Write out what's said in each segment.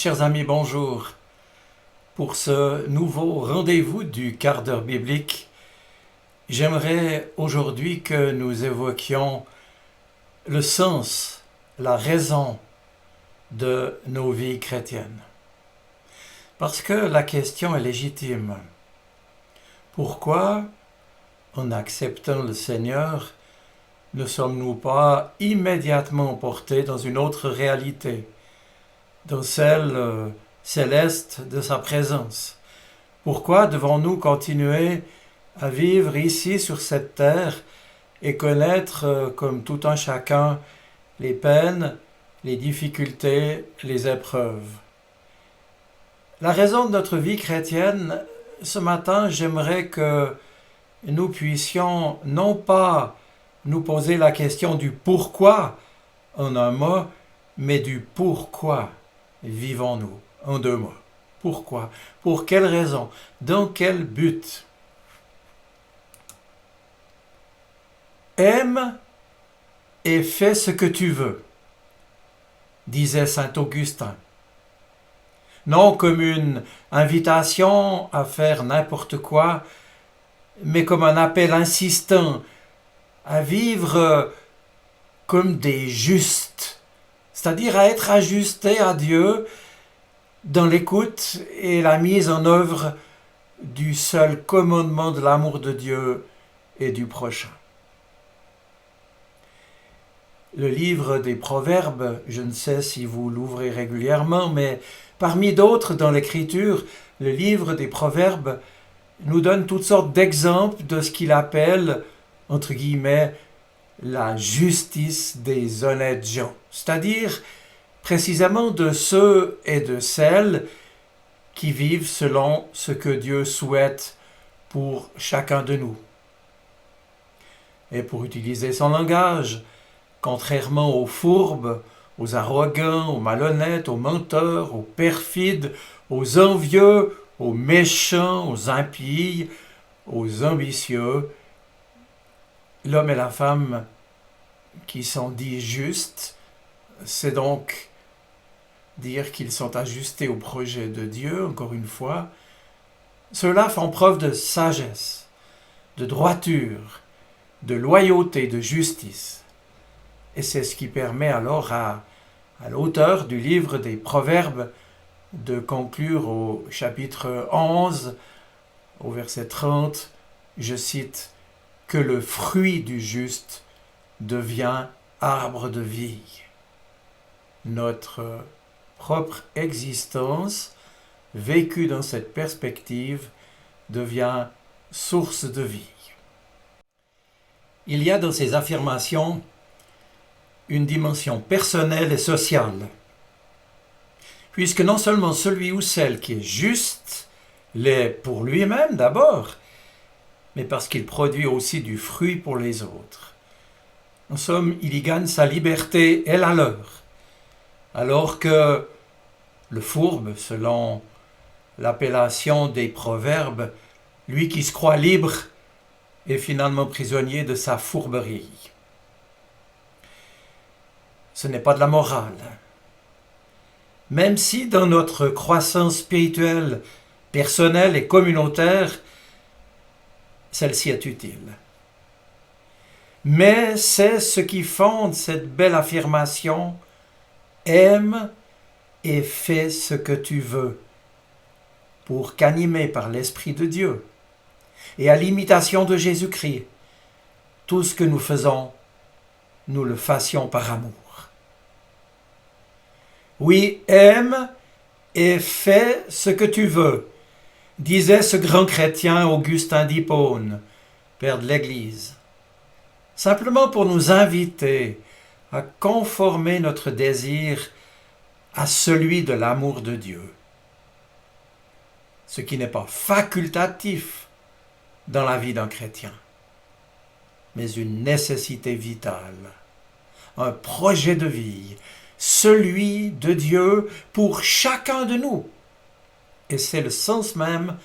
Chers amis, bonjour. Pour ce nouveau rendez-vous du quart d'heure biblique, j'aimerais aujourd'hui que nous évoquions le sens, la raison de nos vies chrétiennes. Parce que la question est légitime. Pourquoi, en acceptant le Seigneur, ne sommes-nous pas immédiatement portés dans une autre réalité, dans celle céleste de sa présence? Pourquoi devons-nous continuer à vivre ici sur cette terre et connaître, comme tout un chacun, les peines, les difficultés, les épreuves? La raison de notre vie chrétienne, ce matin, j'aimerais que nous puissions non pas nous poser la question du pourquoi en un mot, mais du pourquoi vivons-nous en deux mots. Pourquoi? Pour quelle raison? Dans quel but? Aime et fais ce que tu veux, disait saint Augustin. Non comme une invitation à faire n'importe quoi, mais comme un appel insistant à vivre comme des justes, c'est-à-dire à être ajustés à Dieu dans l'écoute et la mise en œuvre du seul commandement de l'amour de Dieu et du prochain. Le livre des Proverbes, je ne sais si vous l'ouvrez régulièrement, mais parmi d'autres dans l'Écriture, le livre des Proverbes nous donne toutes sortes d'exemples de ce qu'il appelle, entre guillemets, la justice des honnêtes gens, c'est-à-dire précisément de ceux et de celles qui vivent selon ce que Dieu souhaite pour chacun de nous. Et pour utiliser son langage, contrairement aux fourbes, aux arrogants, aux malhonnêtes, aux menteurs, aux perfides, aux envieux, aux méchants, aux impies, aux ambitieux, l'homme et la femme qui sont dits justes, c'est donc dire qu'ils sont ajustés au projet de Dieu, encore une fois. Ceux-là font preuve de sagesse, de droiture, de loyauté, de justice. Et c'est ce qui permet alors à l'auteur du livre des Proverbes de conclure au chapitre 11, au verset 30, je cite, « Que le fruit du juste devient arbre de vie. » Notre propre existence, vécue dans cette perspective, devient source de vie. Il y a dans ces affirmations une dimension personnelle et sociale, puisque non seulement celui ou celle qui est juste l'est pour lui-même d'abord, mais parce qu'il produit aussi du fruit pour les autres. En somme, il y gagne sa liberté et la leur, alors que le fourbe, selon l'appellation des proverbes, lui qui se croit libre, est finalement prisonnier de sa fourberie. Ce n'est pas de la morale. Même si dans notre croissance spirituelle, personnelle et communautaire, celle-ci est utile. Mais c'est ce qui fonde cette belle affirmation « Aime et fais ce que tu veux » pour qu'animé par l'Esprit de Dieu et à l'imitation de Jésus-Christ, tout ce que nous faisons, nous le fassions par amour. Oui, aime et fais ce que tu veux, disait ce grand chrétien Augustin d'Hippone, père de l'Église, simplement pour nous inviter à conformer notre désir à celui de l'amour de Dieu, ce qui n'est pas facultatif dans la vie d'un chrétien, mais une nécessité vitale, un projet de vie, celui de Dieu pour chacun de nous. Et c'est le sens même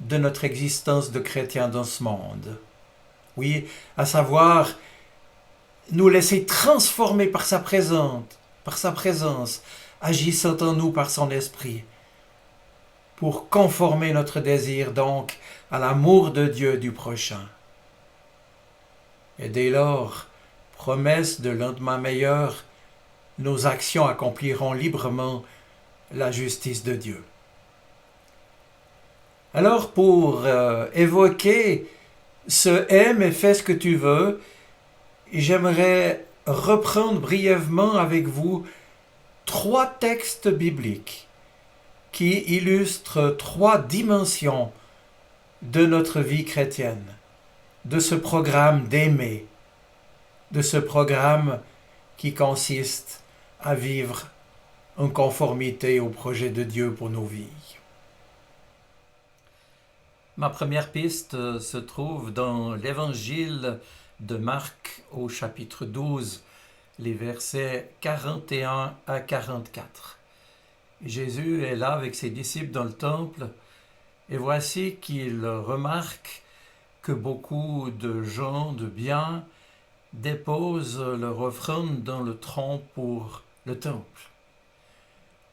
de notre existence de chrétien dans ce monde. Oui, à savoir nous laisser transformer par sa présence, agissant en nous par son esprit, pour conformer notre désir donc à l'amour de Dieu du prochain. Et dès lors, promesse de lendemain meilleur, nos actions accompliront librement la justice de Dieu. Alors pour évoquer ce aime et fais ce que tu veux, j'aimerais reprendre brièvement avec vous 3 textes bibliques qui illustrent 3 dimensions de notre vie chrétienne, de ce programme d'aimer, de ce programme qui consiste à vivre en conformité au projet de Dieu pour nos vies. Ma première piste se trouve dans l'Évangile de Marc au chapitre 12, les versets 41 à 44. Jésus est là avec ses disciples dans le temple et voici qu'il remarque que beaucoup de gens de bien déposent leur offrande dans le tronc pour le temple.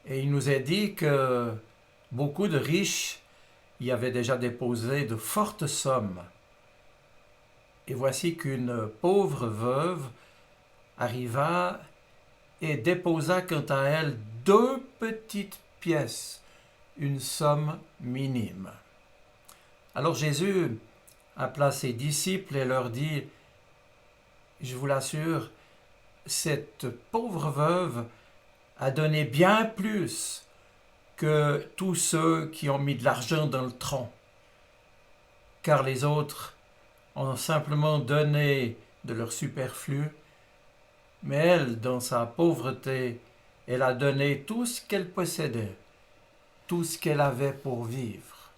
Et il nous est dit que beaucoup de riches y avaient déjà déposé de fortes sommes. Et voici qu'une pauvre veuve arriva et déposa quant à elle 2 petites pièces, une somme minime. Alors Jésus appela ses disciples et leur dit « Je vous l'assure, cette pauvre veuve a donné bien plus que tous ceux qui ont mis de l'argent dans le tronc, car les autres ont simplement donné de leur superflu, mais elle, dans sa pauvreté, elle a donné tout ce qu'elle possédait, tout ce qu'elle avait pour vivre. »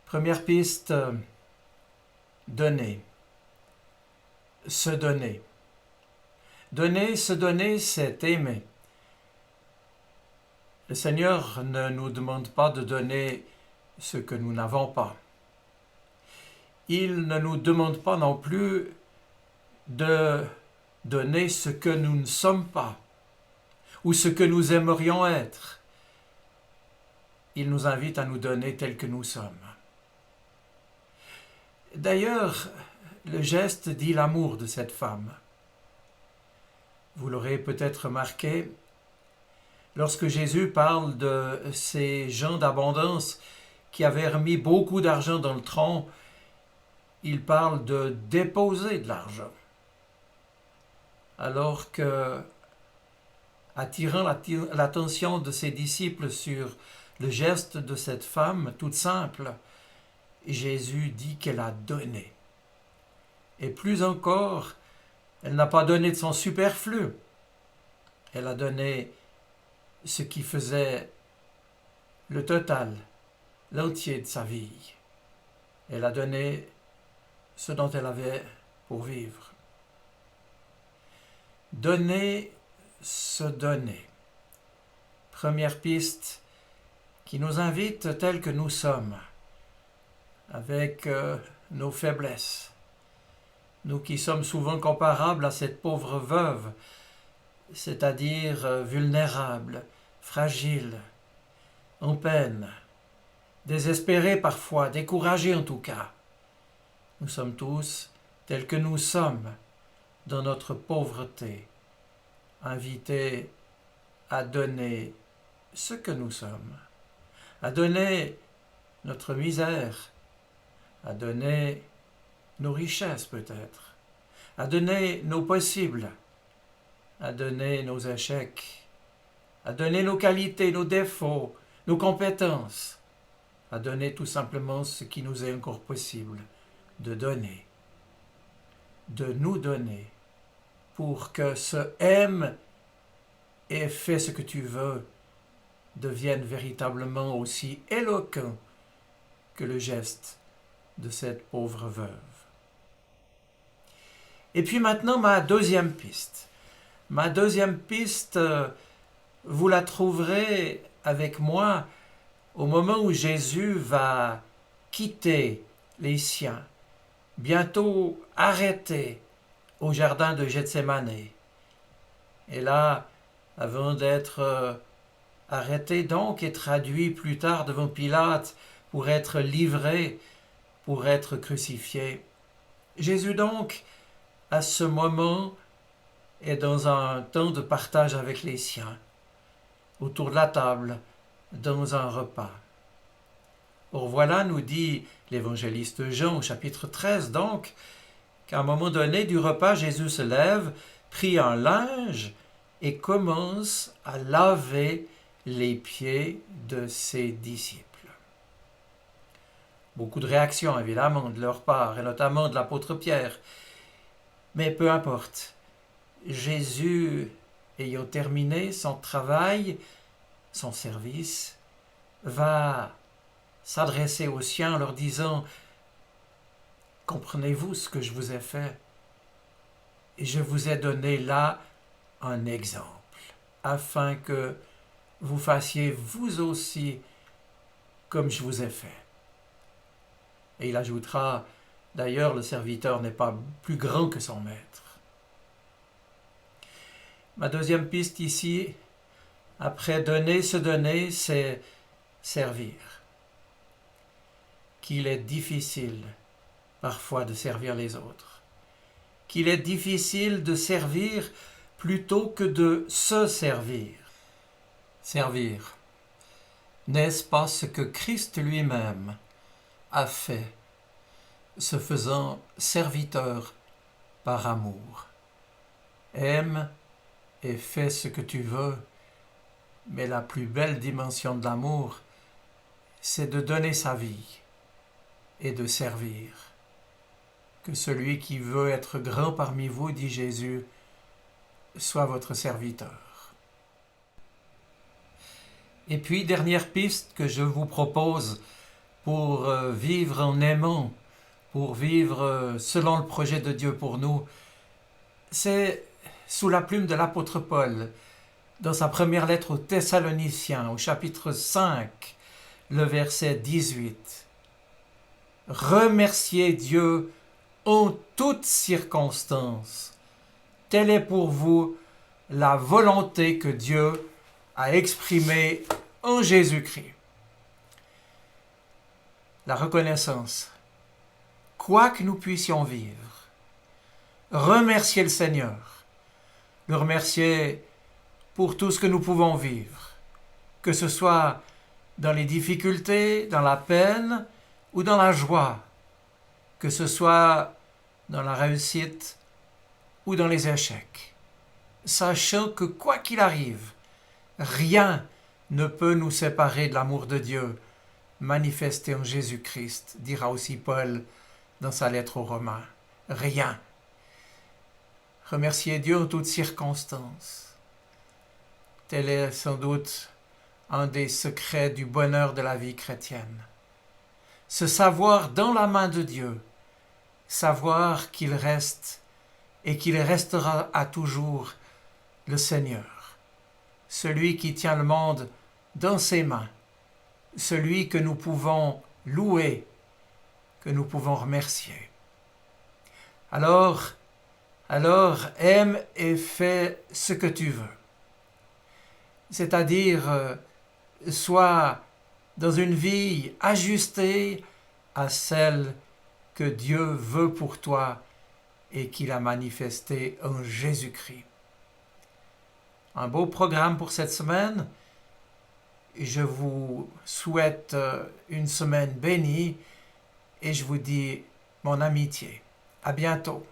Première piste, donner. Se donner. Donner, se donner, c'est aimer. Le Seigneur ne nous demande pas de donner ce que nous n'avons pas. Il ne nous demande pas non plus de donner ce que nous ne sommes pas ou ce que nous aimerions être. Il nous invite à nous donner tel que nous sommes. D'ailleurs, le geste dit l'amour de cette femme. Vous l'aurez peut-être remarqué, lorsque Jésus parle de ces gens d'abondance qui avaient remis beaucoup d'argent dans le tronc, il parle de déposer de l'argent. Alors que, attirant l'attention de ses disciples sur le geste de cette femme toute simple, Jésus dit qu'elle a donné. Et plus encore, elle n'a pas donné de son superflu. Elle a donné ce qui faisait le total, l'entier de sa vie. Elle a donné ce dont elle avait pour vivre. Donner, se donner. Première piste qui nous invite tels que nous sommes, avec nos faiblesses. Nous qui sommes souvent comparables à cette pauvre veuve, c'est-à-dire vulnérables, fragiles, en peine, désespérés parfois, découragés en tout cas. Nous sommes tous tels que nous sommes dans notre pauvreté, invités à donner ce que nous sommes, à donner notre misère, à donner nos richesses peut-être, à donner nos possibles, à donner nos échecs, à donner nos qualités, nos défauts, nos compétences, à donner tout simplement ce qui nous est encore possible de donner, de nous donner, pour que ce aime et fais ce que tu veux devienne véritablement aussi éloquent que le geste de cette pauvre veuve. Et puis maintenant, ma deuxième piste. Ma deuxième piste, vous la trouverez avec moi au moment où Jésus va quitter les siens, bientôt arrêté au jardin de Gethsémane. Et là, avant d'être arrêté donc et traduit plus tard devant Pilate pour être livré, pour être crucifié. Jésus donc, à ce moment, est dans un temps de partage avec les siens, autour de la table, dans un repas. Or voilà, nous dit l'évangéliste Jean au chapitre 13 donc, qu'à un moment donné du repas, Jésus se lève, prit un linge et commence à laver les pieds de ses disciples. Beaucoup de réactions évidemment de leur part, et notamment de l'apôtre Pierre. Mais peu importe, Jésus, ayant terminé son travail, son service, va s'adresser aux siens en leur disant « Comprenez-vous ce que je vous ai fait? Et je vous ai donné là un exemple, afin que vous fassiez vous aussi comme je vous ai fait. » Et il ajoutera « D'ailleurs, le serviteur n'est pas plus grand que son maître. » Ma deuxième piste ici, après donner, se donner, c'est servir. Qu'il est difficile parfois de servir les autres. Qu'il est difficile de servir plutôt que de se servir. Servir. N'est-ce pas ce que Christ lui-même a fait, se faisant serviteur par amour? Aime et fais ce que tu veux, mais la plus belle dimension de l'amour, c'est de donner sa vie et de servir. Que celui qui veut être grand parmi vous, dit Jésus, soit votre serviteur. Et puis, dernière piste que je vous propose pour vivre en aimant, pour vivre selon le projet de Dieu pour nous, c'est sous la plume de l'apôtre Paul, dans sa première lettre aux Thessaloniciens, au chapitre 5, le verset 18. « Remerciez Dieu en toutes circonstances. Telle est pour vous la volonté que Dieu a exprimée en Jésus-Christ. » La reconnaissance. Quoi que nous puissions vivre, remercier le Seigneur, le remercier pour tout ce que nous pouvons vivre, que ce soit dans les difficultés, dans la peine ou dans la joie, que ce soit dans la réussite ou dans les échecs, sachant que quoi qu'il arrive, rien ne peut nous séparer de l'amour de Dieu manifesté en Jésus-Christ, dira aussi Paul dans sa lettre aux Romains. Rien. Remercier Dieu en toutes circonstances. Tel est sans doute un des secrets du bonheur de la vie chrétienne. Se savoir dans la main de Dieu, savoir qu'il reste et qu'il restera à toujours le Seigneur, celui qui tient le monde dans ses mains, celui que nous pouvons louer, que nous pouvons remercier. Alors, aime et fais ce que tu veux. C'est-à-dire, sois dans une vie ajustée à celle que Dieu veut pour toi et qu'il a manifestée en Jésus-Christ. Un beau programme pour cette semaine. Je vous souhaite une semaine bénie et je vous dis mon amitié. À bientôt.